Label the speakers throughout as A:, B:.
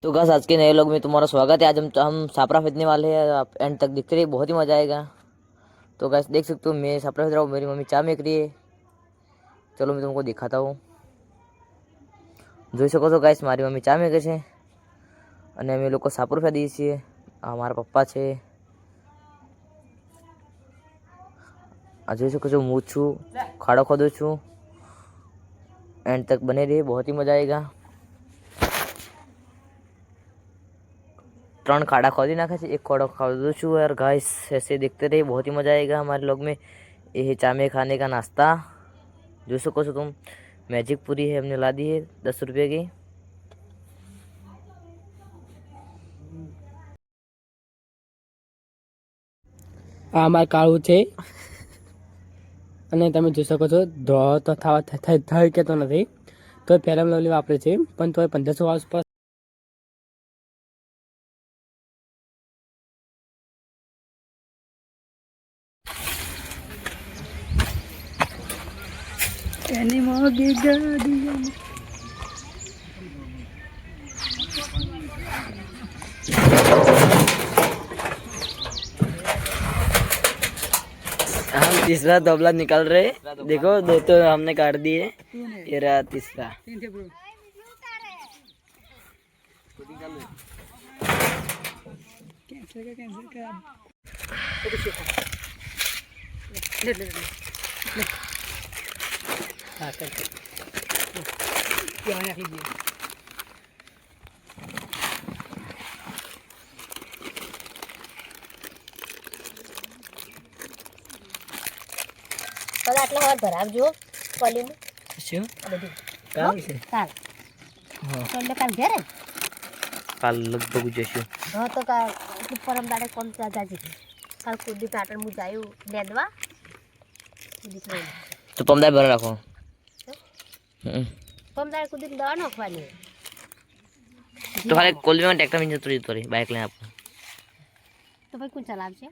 A: तो गाइस आज के नए लोग में तुम्हारा स्वागत है। आज हम सापरा खरीदने वाले हैं। आप एंड तक दिखते रहिए, बहुत ही मजा आएगा। तो गाइस देख सकते हो मैं सापरा खरीद रहा हूँ, मेरी मम्मी चाय मेक रही है। चलो मैं तुमको दिखाता हूँ। જોઈ શકો છો ગાઈસ, મારી મમ્મી ચા મેકે છે અને અમે લોકો સાપર ખરીદીએ છીએ। આ મારા પપ્પા છે। આ જોઈ શકો છો હું છું, ખાડો ખોદું છું। एंड तक बने रहिए, बहुत ही मजा आएगा। 3 खाड़ा खोदी नाखा से, एक खाड़ा खोदू छू यार गाइस। ऐसे देखते रहिए, बहुत ही मजा आएगा हमारे लोग में। ये है चाय खाने का नाश्ता। जो सको सो तुम, मैजिक पूरी है, हमने ला दी है 10 रुपये की।
B: આ અમારે કાળું છે અને તમે જોઈ શકો છો ધો તો થઈ કેતો નથી તો ફેરમ લવલી વાપરે છે પણ તોય 1500 આસપાસ એની મોગી ગાડી
A: हम तीसरा तबला निकाल रहे, देखो 2 तो हमने काट दिए, ये रहा तीसरा।
C: કલ આટલા વાર ભરાવજો પલીનું
A: શું
C: આ બધું
A: કામ છે?
C: કાલ
A: હા,
C: તો કાલ ઘેરે
A: કાલ લગભગ જશું।
C: હા તો કાલ પરમ દાડે કોણ ત્યાં જાજી કાલ કુદી પાટણ હું જાયું લેદવા કુદી
A: તો પમદાય ભર રાખો।
C: પરમ દાડે કુદી દવા નાખવાની
A: તો ખાલી કોલવીમાં ટ્રેક્ટર માં જતો રહી બાઇક લઈને આપો
C: તો ભાઈ કોણ ચલાવશે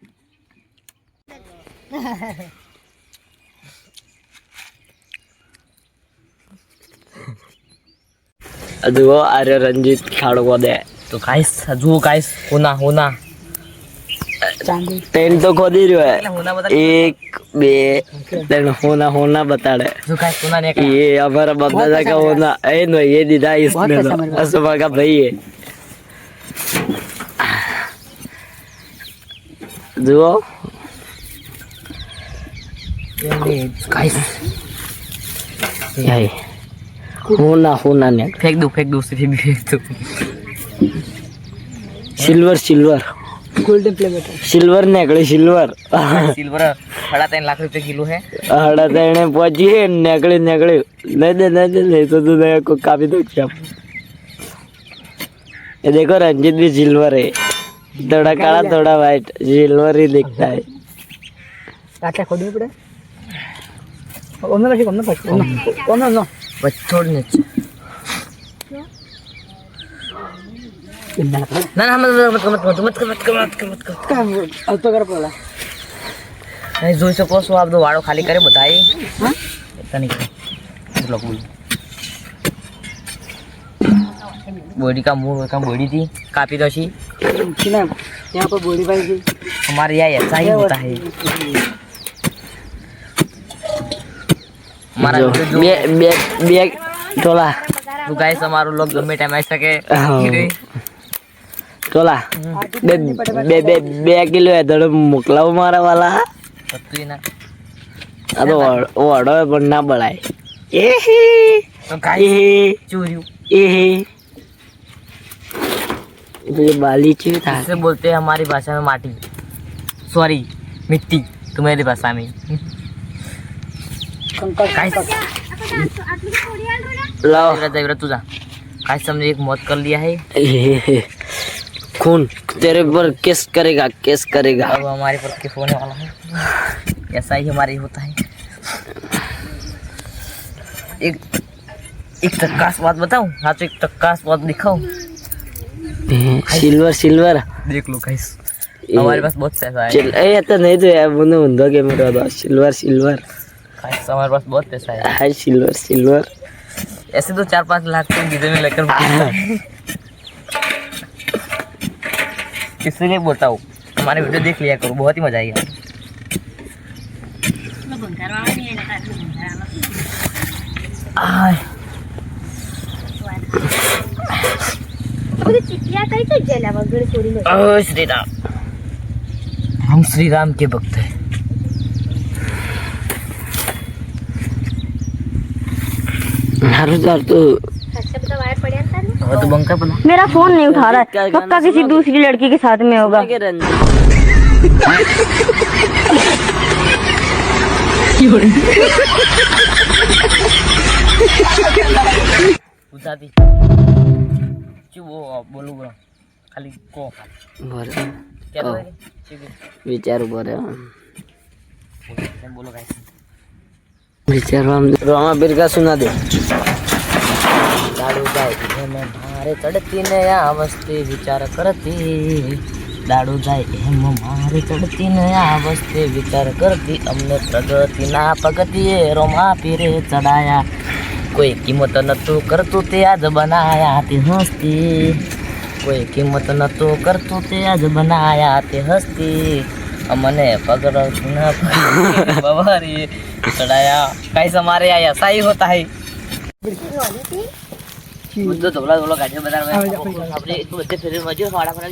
A: जुओ अरे रंजीत खाड़ो को दे तो गाइस जुओ गाइस होना तेल तो खोदी रहो है 1 2 3 होना बता रहे जो गाइस होना ने ये हमारा बंदा का होना ए नो ये दीदा इसने असमा का भाई है जुओ गाइस यही होना ने फेंक दो उसे भी फेंक दो। सिल्वर
B: ગોલ્ડન પ્લેમેટ
A: सिल्वर नेकड़े सिल्वर
C: 3.5 रुपए किलो है
A: 3.5 पहुंची है नेकड़े नहीं तो तू को काफी दो क्या। ये देखो रंजीत भी सिल्वर है, थोड़ा काला थोड़ा वाइट, सिल्वर ही दिखता है।
B: આટલા ખોદવું પડે ઓનો પછી ઓનો
A: छोड़ नीचे ना मत
B: કામ આવતો કર પેલા
A: नहीं જોઈ શકો છો आप दो वाड़ो खाली करे बताइए। हाँ इतना नहीं करे लोग बॉडी का मुंह का बॉडी थी काफी तो अच्छी
B: ના यहाँ पर બોડી ભાઈ છે
A: हमारे यहाँ ऐसा ही होता है। हमारा बे टोला तो गाइस हमारो लोग गमे टाइम आ सके टोला बे किलो है तो मोकलाव मारा वाला ना अब ओडो पण ना बळाय ए तो गाइस चूरियो ए ये बाली ची था से बोलते हैं हमारी भाषा में माटी, सॉरी मिट्टी तुम्हारी भाषा में। लाओ तुझा गाइस हमने एक मौत कर लिया है। खून तेरे पर केस करेगा अब हमारे पर केस होने वाला है। ऐसा ही हमारे होता है। एक टक्कास बात बताऊं? हाँ तो एक टक्कास बात दिखाऊं? सिल्वर देख लो गाइस, हमारे पास बहुत पैसा है। ये तो नहीं तो यार मुझे उंदो के मेरा तो सिल्वर गाइस हमारे पास बहुत पैसा है। सिल्वर ऐसे तो 4-5 लाख तो गिदे में लेकर इसलिए बोलता हूँ हमारे वीडियो देख लिया करो, बहुत ही मजा आएगा। श्री राम, हम श्री राम के भक्त हैं। तो बंका बना।
C: मेरा फोन नहीं उठा रहा है, पक्का किसी दूसरी लड़की के साथ में होगा।
A: बोलू खाली को
B: વિચારું પડે
A: બોલો
B: વિચારવા રોમા બિરગા સુના દે
A: દાડુ જાય એમ મારે ચડતી ને આ વસ્તી વિચાર કરતી, દાડુ જાય એમ મારે ચડતી ને આ વસ્તી વિચાર કરતી, અમને પ્રગતિ ના પગતીએ રોમા પીરે ચડાયા, કોઈ કિંમત નતું કરતું તે આજ બનાયા તે હસ્તી, કોઈ કિંમત નતું કરતું તે આજ બનાયા તે હસ્તી, અમને પગર બવારી ચડાયા, કઈ સમારે આયા સાઈ હોતા હૈ બધો ધોલા ધોલા ગાડીઓ બધા આપણે એટલું બધે ફેરી મજો ફાડા ફાડા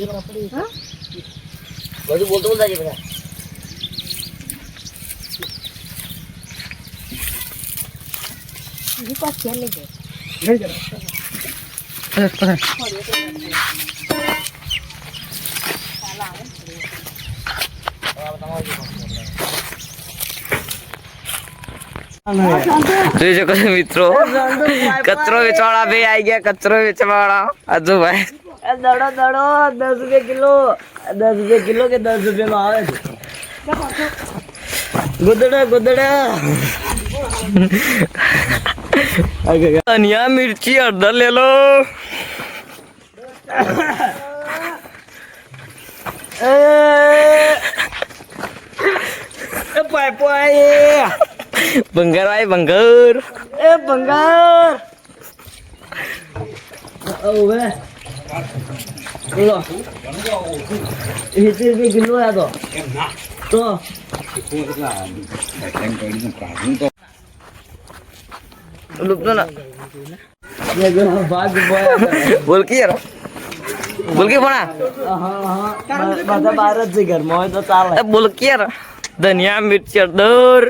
A: બધું બોલતો બોલતા છે બધા જોઈ શકો છો મિત્રો, કચરો વેચવાળા ભાઈ આવી ગયા, કચરો વેચવાળા હજુ ભાઈ
B: દડો દડો 10 રૂપિયા કિલો, 10 રૂપિયા કિલો કે 10 રૂપિયામાં આવે છે ગોદડા ગોદડા
A: ધનિયા મિર્ચી હળદર લે લો, ભંગાર ભાઈ ભંગાર
B: એ ભંગાર ઓવે લો 80 રૂપિયા કિલો આ તો
A: ડૂબતો ના
B: ભાગ બોયા
A: બોલ કે યાર બોલ કે ભણા
B: બધા બહાર જ છે ઘરમાં હોય તો ચાલે
A: बोल के यार धनिया मिर्ची हळदर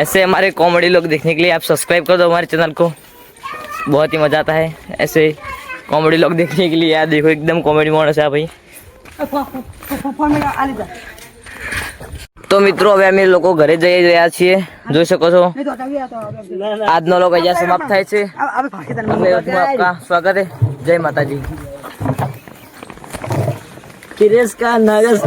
A: ऐसे हमारे कॉमेडी लोग देखने के लिए आप सब्सक्राइब कर दो हमारे चैनल को, बहुत ही मजा आता है ऐसे कॉमेडी लोग देखने के लिए। यार देखो एकदम कॉमेडी माणस है भाई। तो મિત્રો હવે અમે લોકો ઘરે જઈ રહ્યા છીએ, જોઈ શકો છો આજનો લોગ અહીંયા સમાપ્ત થાય છે। આપકા સ્વાગત है, જય માતાજી।
B: કિરેશ કા નાગસ